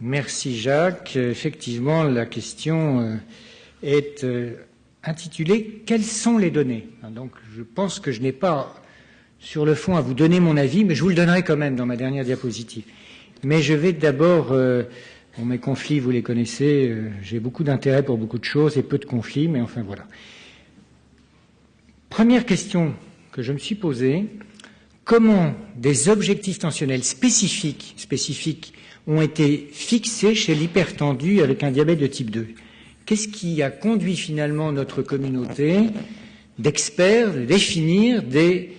Merci Jacques. Effectivement, la question est intitulée « Quelles sont les données ?» Donc je pense que je n'ai pas sur le fond à vous donner mon avis, mais je vous le donnerai quand même dans ma dernière diapositive. Mais je vais d'abord... mes conflits, vous les connaissez, j'ai beaucoup d'intérêt pour beaucoup de choses et peu de conflits, mais enfin voilà. Première question que je me suis posée, comment des objectifs tensionnels spécifiques ont été fixés chez l'hypertendu avec un diabète de type 2? Qu'est-ce qui a conduit finalement notre communauté d'experts à définir des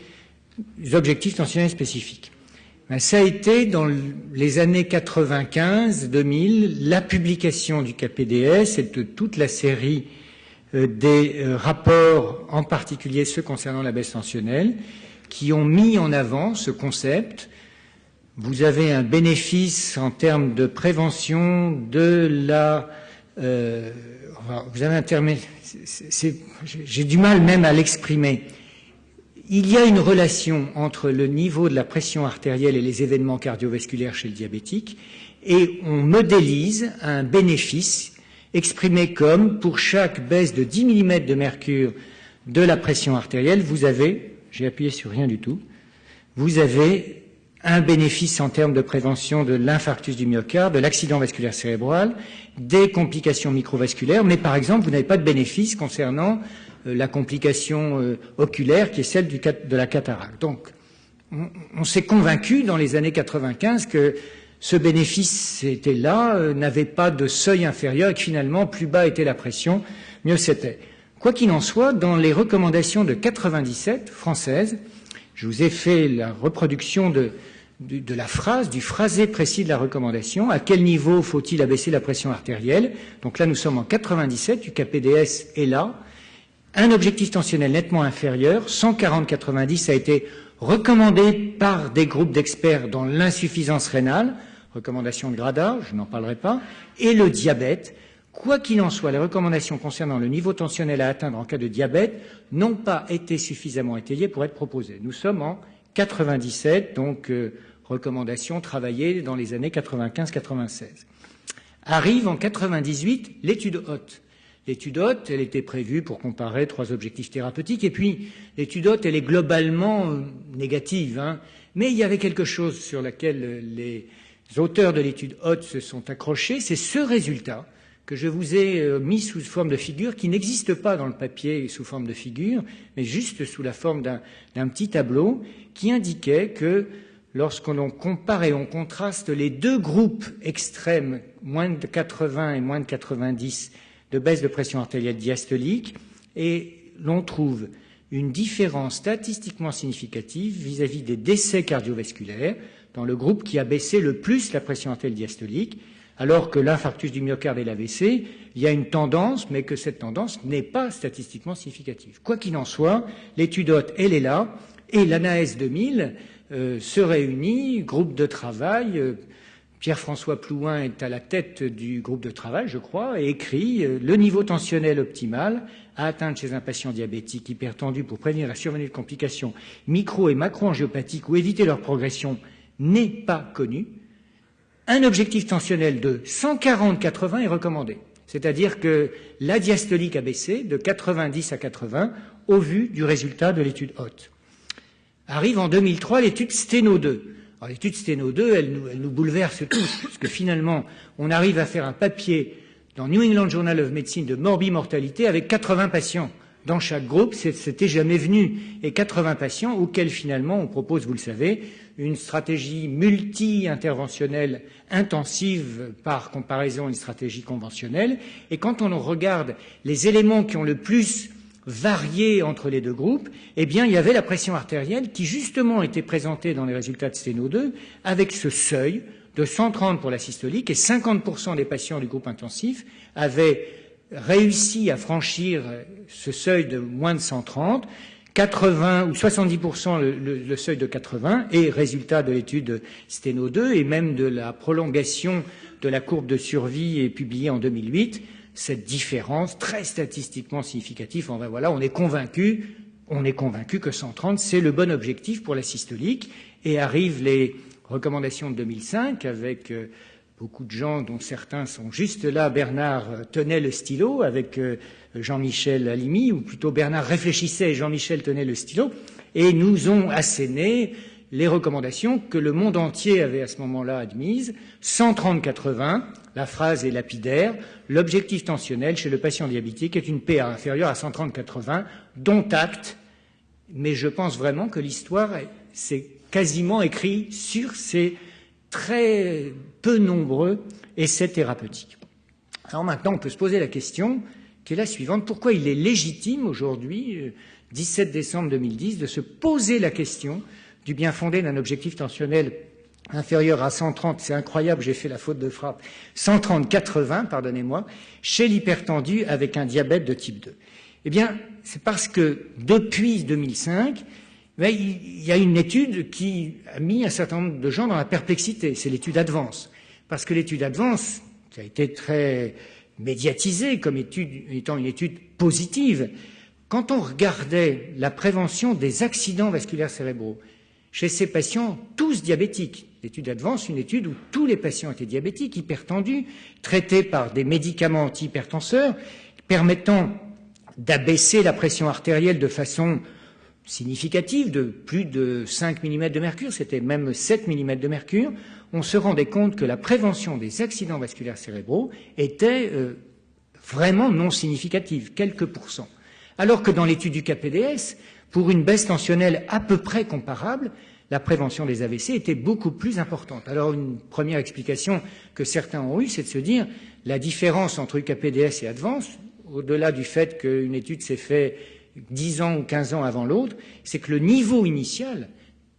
objectifs tensionnels spécifiques? Ça a été dans les années 95-2000 la publication du KPDS et de toute la série des rapports, en particulier ceux concernant la baisse tensionnelle, qui ont mis en avant ce concept. Vous avez un bénéfice en termes de prévention de la... vous avez un terme... J'ai du mal même à l'exprimer. Il y a une relation entre le niveau de la pression artérielle et les événements cardiovasculaires chez le diabétique, et on modélise un bénéfice exprimé comme, pour chaque baisse de 10 mm de mercure de la pression artérielle, vous avez, j'ai appuyé sur rien du tout, vous avez un bénéfice en termes de prévention de l'infarctus du myocarde, de l'accident vasculaire cérébral, des complications microvasculaires, mais par exemple, vous n'avez pas de bénéfice concernant la complication oculaire qui est celle de la cataracte. Donc, on s'est convaincu dans les années 95 que ce bénéfice était là, n'avait pas de seuil inférieur et que finalement, plus bas était la pression, mieux c'était. Quoi qu'il en soit, dans les recommandations de 97 françaises, je vous ai fait la reproduction de la phrase, du phrasé précis de la recommandation. À quel niveau faut-il abaisser la pression artérielle? Donc là, nous sommes en 97, du KPDS est là. Un objectif tensionnel nettement inférieur, 140-90, a été recommandé par des groupes d'experts dans l'insuffisance rénale, recommandation de Grada, je n'en parlerai pas, et le diabète. Quoi qu'il en soit, les recommandations concernant le niveau tensionnel à atteindre en cas de diabète n'ont pas été suffisamment étayées pour être proposées. Nous sommes en 97, donc recommandations travaillées dans les années 95-96. Arrive en 98 l'étude HOT. L'étude HOT, elle était prévue pour comparer 3 objectifs thérapeutiques, et puis l'étude HOT, elle est globalement négative, mais il y avait quelque chose sur laquelle les auteurs de l'étude HOT se sont accrochés, c'est ce résultat que je vous ai mis sous forme de figure, qui n'existe pas dans le papier sous forme de figure, mais juste sous la forme d'un petit tableau, qui indiquait que lorsqu'on compare et on contraste les deux groupes extrêmes, moins de 80 et moins de 90, de baisse de pression artérielle diastolique, et l'on trouve une différence statistiquement significative vis-à-vis des décès cardiovasculaires dans le groupe qui a baissé le plus la pression artérielle diastolique, alors que l'infarctus du myocarde et l'AVC, il y a une tendance, mais que cette tendance n'est pas statistiquement significative. Quoi qu'il en soit, l'étude HOT, elle est là, et l'ANAES 2000 se réunit, groupe de travail. Pierre-François Plouin est à la tête du groupe de travail, je crois, et écrit « Le niveau tensionnel optimal à atteindre chez un patient diabétique hypertendu pour prévenir la survenue de complications micro- et macro-angiopathiques ou éviter leur progression n'est pas connu. Un objectif tensionnel de 140-80 est recommandé. C'est-à-dire que la diastolique a baissé de 90 à 80 au vu du résultat de l'étude HOT. Arrive en 2003 l'étude STENO 2. Alors l'étude STENO 2, elle nous bouleverse tous, parce que finalement, on arrive à faire un papier dans New England Journal of Medicine de morbimortalité avec 80 patients dans chaque groupe, c'était jamais venu, et 80 patients auxquels finalement on propose, vous le savez, une stratégie multi-interventionnelle intensive par comparaison à une stratégie conventionnelle, et quand on regarde les éléments qui ont le plus varié entre les deux groupes, eh bien, il y avait la pression artérielle qui, justement, était présentée dans les résultats de STENO 2 avec ce seuil de 130 pour la systolique et 50% des patients du groupe intensif avaient réussi à franchir ce seuil de moins de 130, 80 ou 70% le seuil de 80 et résultat de l'étude STENO 2 et même de la prolongation de la courbe de survie est publiée en 2008, cette différence très statistiquement significative. Enfin, voilà, on est convaincu que 130 c'est le bon objectif pour la systolique, et arrivent les recommandations de 2005 avec beaucoup de gens, dont certains sont juste là, Bernard tenait le stylo avec Jean-Michel Halimi, ou plutôt Bernard réfléchissait et Jean-Michel tenait le stylo, et nous ont asséné les recommandations que le monde entier avait à ce moment-là admises. 130-80, la phrase est lapidaire, l'objectif tensionnel chez le patient diabétique est une PA inférieure à 130-80, dont acte, mais je pense vraiment que l'histoire s'est quasiment écrite sur ces très peu nombreux essais thérapeutiques. Alors maintenant, on peut se poser la question qui est la suivante. Pourquoi il est légitime aujourd'hui, 17 décembre 2010, de se poser la question du bien fondé d'un objectif tensionnel inférieur à 130, c'est incroyable, j'ai fait la faute de frappe, 130-80, pardonnez-moi, chez l'hypertendu avec un diabète de type 2. Eh bien, c'est parce que depuis 2005, il y a une étude qui a mis un certain nombre de gens dans la perplexité, c'est l'étude Advance. Parce que l'étude Advance, qui a été très médiatisée comme étude, étant une étude positive, quand on regardait la prévention des accidents vasculaires cérébraux chez ces patients tous diabétiques, l'étude Advance, une étude où tous les patients étaient diabétiques, hypertendus, traités par des médicaments antihypertenseurs, permettant d'abaisser la pression artérielle de façon significative, de plus de 5 mm de mercure, c'était même 7 mm de mercure, on se rendait compte que la prévention des accidents vasculaires cérébraux était vraiment non significative, quelques pourcents. Alors que dans l'étude du KPDS, pour une baisse tensionnelle à peu près comparable, la prévention des AVC était beaucoup plus importante. Alors une première explication que certains ont eue, c'est de se dire la différence entre UKPDS et Advance, au-delà du fait qu'une étude s'est faite 10 ans ou 15 ans avant l'autre, c'est que le niveau initial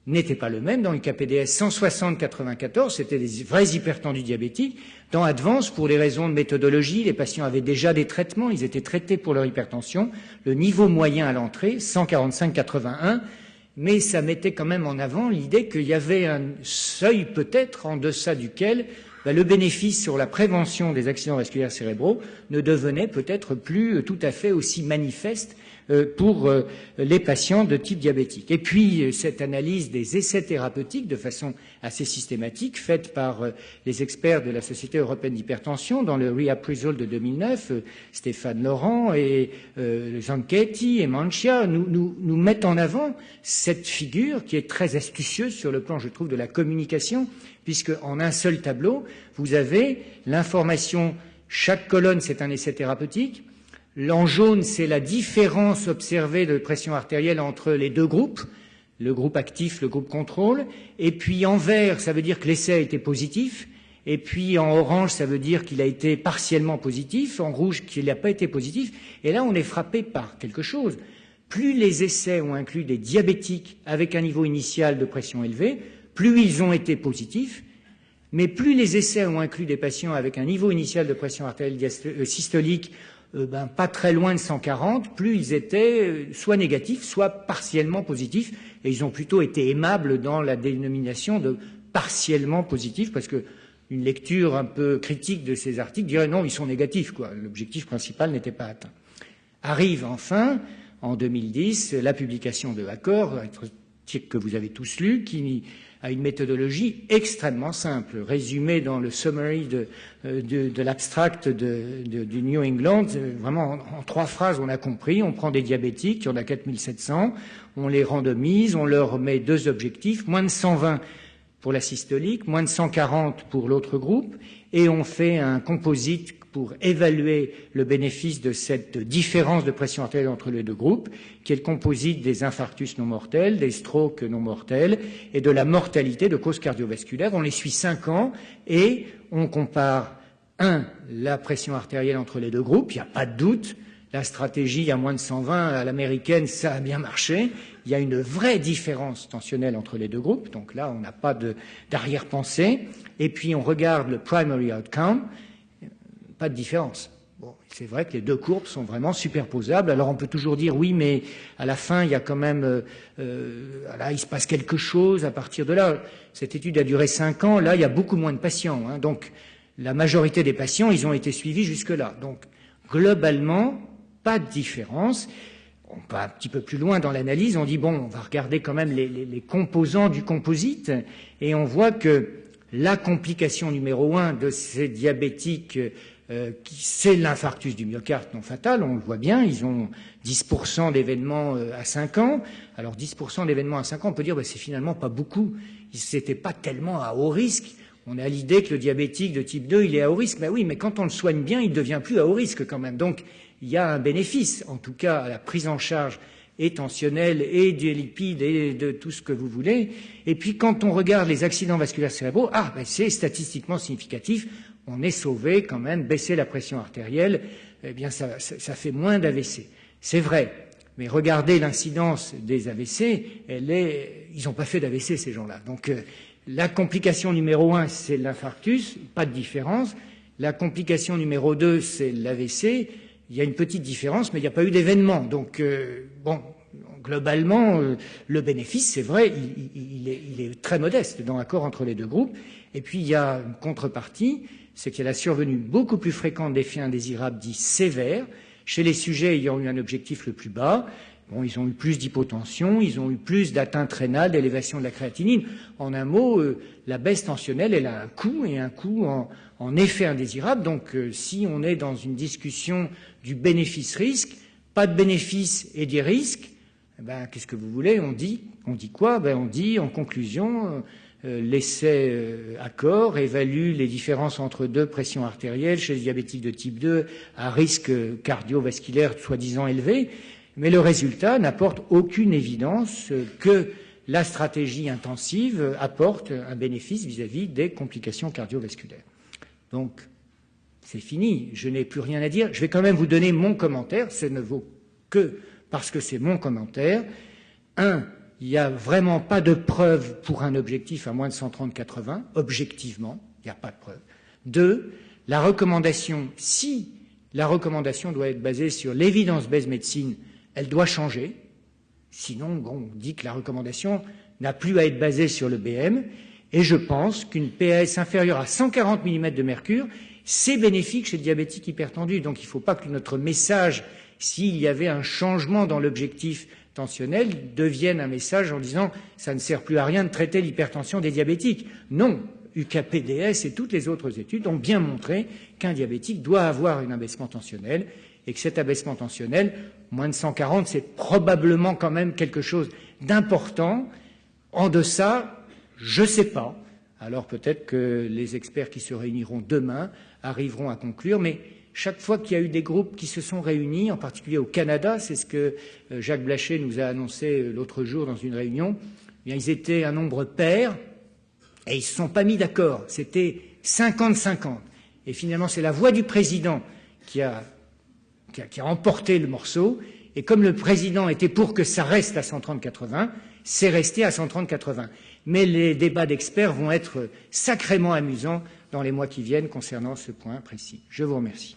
n'était pas le même. Dans UKPDS, 160-94, c'était des vrais hypertendus diabétiques. Dans Advance, pour des raisons de méthodologie, les patients avaient déjà des traitements, ils étaient traités pour leur hypertension. Le niveau moyen à l'entrée, 145-81, mais ça mettait quand même en avant l'idée qu'il y avait un seuil peut-être en deçà duquel le bénéfice sur la prévention des accidents vasculaires cérébraux ne devenait peut-être plus tout à fait aussi manifeste pour les patients de type diabétique. Et puis, cette analyse des essais thérapeutiques de façon assez systématique, faite par les experts de la Société européenne d'hypertension dans le Reappraisal de 2009, Stéphane Laurent et Zanchetti et Mancia, nous mettent en avant cette figure qui est très astucieuse sur le plan, je trouve, de la communication, puisque en un seul tableau, vous avez l'information, chaque colonne, c'est un essai thérapeutique. En jaune, c'est la différence observée de pression artérielle entre les deux groupes, le groupe actif, le groupe contrôle. Et puis en vert, ça veut dire que l'essai a été positif. Et puis en orange, ça veut dire qu'il a été partiellement positif. En rouge, qu'il n'a pas été positif. Et là, on est frappé par quelque chose. Plus les essais ont inclus des diabétiques avec un niveau initial de pression élevé, plus ils ont été positifs. Mais plus les essais ont inclus des patients avec un niveau initial de pression artérielle systolique pas très loin de 140, plus ils étaient soit négatifs, soit partiellement positifs, et ils ont plutôt été aimables dans la dénomination de partiellement positifs, parce que une lecture un peu critique de ces articles dirait non, ils sont négatifs, quoi. L'objectif principal n'était pas atteint. Arrive enfin, en 2010, la publication de Accord, un article que vous avez tous lu, qui a une méthodologie extrêmement simple, résumée dans le summary de l'abstract du New England. Vraiment, en 3 phrases, on a compris. On prend des diabétiques, il y en a 4700, on les randomise, on leur met 2 objectifs, moins de 120 pour la systolique, moins de 140 pour l'autre groupe, et on fait un composite pour évaluer le bénéfice de cette différence de pression artérielle entre les deux groupes, qui est le composite des infarctus non mortels, des strokes non mortels et de la mortalité de causes cardiovasculaires. On les suit 5 ans et on compare, la pression artérielle entre les deux groupes, il n'y a pas de doute. La stratégie à moins de 120 à l'américaine, ça a bien marché. Il y a une vraie différence tensionnelle entre les deux groupes, donc là, on n'a pas d'arrière-pensée. Et puis, on regarde le primary outcome, pas de différence. Bon, c'est vrai que les 2 courbes sont vraiment superposables. Alors, on peut toujours dire, oui, mais à la fin, il y a quand même, là, il se passe quelque chose à partir de là. Cette étude a duré 5 ans. Là, il y a beaucoup moins de patients, hein. Donc, la majorité des patients, ils ont été suivis jusque-là. Donc, globalement, pas de différence. On va un petit peu plus loin dans l'analyse, on dit, bon, on va regarder quand même les composants du composite, et on voit que La complication numéro 1 de ces diabétiques, c'est l'infarctus du myocarde non fatal, on le voit bien, ils ont 10% d'événements à 5 ans. Alors 10% d'événements à 5 ans, on peut dire c'est finalement pas beaucoup, ils n'étaient pas tellement à haut risque. On a l'idée que le diabétique de type 2, il est à haut risque. Ben oui, mais quand on le soigne bien, il ne devient plus à haut risque quand même. Donc, il y a un bénéfice, en tout cas, à la prise en charge et tensionnelle et des lipides et de tout ce que vous voulez. Et puis, quand on regarde les accidents vasculaires cérébraux, ben c'est statistiquement significatif. On est sauvé quand même, baisser la pression artérielle, eh bien, ça fait moins d'AVC. C'est vrai. Mais regardez l'incidence des AVC, ils n'ont pas fait d'AVC, ces gens-là. Donc, la complication numéro 1, c'est l'infarctus, pas de différence. La complication numéro 2, c'est l'AVC. Il y a une petite différence, mais il n'y a pas eu d'événement. Donc, globalement, le bénéfice, c'est vrai, il est très modeste dans l'accord entre les deux groupes. Et puis, il y a une contrepartie, c'est qu'il y a la survenue beaucoup plus fréquente d'effets indésirables dits sévères chez les sujets ayant eu un objectif le plus bas. Bon, ils ont eu plus d'hypotension, ils ont eu plus d'atteinte rénale, d'élévation de la créatinine. En un mot, la baisse tensionnelle, elle a un coût, et un coût en effet indésirable. Donc, si on est dans une discussion du bénéfice-risque, pas de bénéfice et des risques, qu'est-ce que vous voulez? On dit quoi? On dit, en conclusion, l'essai accord évalue les différences entre deux pressions artérielles chez les diabétiques de type 2 à risque cardiovasculaire soi-disant élevé. Mais le résultat n'apporte aucune évidence que la stratégie intensive apporte un bénéfice vis-à-vis des complications cardiovasculaires. Donc, c'est fini, je n'ai plus rien à dire. Je vais quand même vous donner mon commentaire, ça ne vaut que parce que c'est mon commentaire. 1, il n'y a vraiment pas de preuve pour un objectif à moins de 130/80, objectivement, il n'y a pas de preuve. 2, la recommandation, si la recommandation doit être basée sur l'évidence-based médecine, elle doit changer. Sinon, on dit que la recommandation n'a plus à être basée sur le BM. Et je pense qu'une PAS inférieure à 140 mm de mercure, c'est bénéfique chez le diabétique hypertendu. Donc, il ne faut pas que notre message, s'il y avait un changement dans l'objectif tensionnel, devienne un message en disant « ça ne sert plus à rien de traiter l'hypertension des diabétiques ». Non, UKPDS et toutes les autres études ont bien montré qu'un diabétique doit avoir un abaissement tensionnel et que cet abaissement tensionnel, moins de 140, c'est probablement quand même quelque chose d'important. En deçà, je ne sais pas. Alors peut-être que les experts qui se réuniront demain arriveront à conclure, mais chaque fois qu'il y a eu des groupes qui se sont réunis, en particulier au Canada, c'est ce que Jacques Blachet nous a annoncé l'autre jour dans une réunion, eh bien, ils étaient un nombre pair et ils ne se sont pas mis d'accord. C'était 50-50. Et finalement, c'est la voix du président qui a emporté le morceau, et comme le président était pour que ça reste à 130/80, c'est resté à 130/80. Mais les débats d'experts vont être sacrément amusants dans les mois qui viennent concernant ce point précis. Je vous remercie.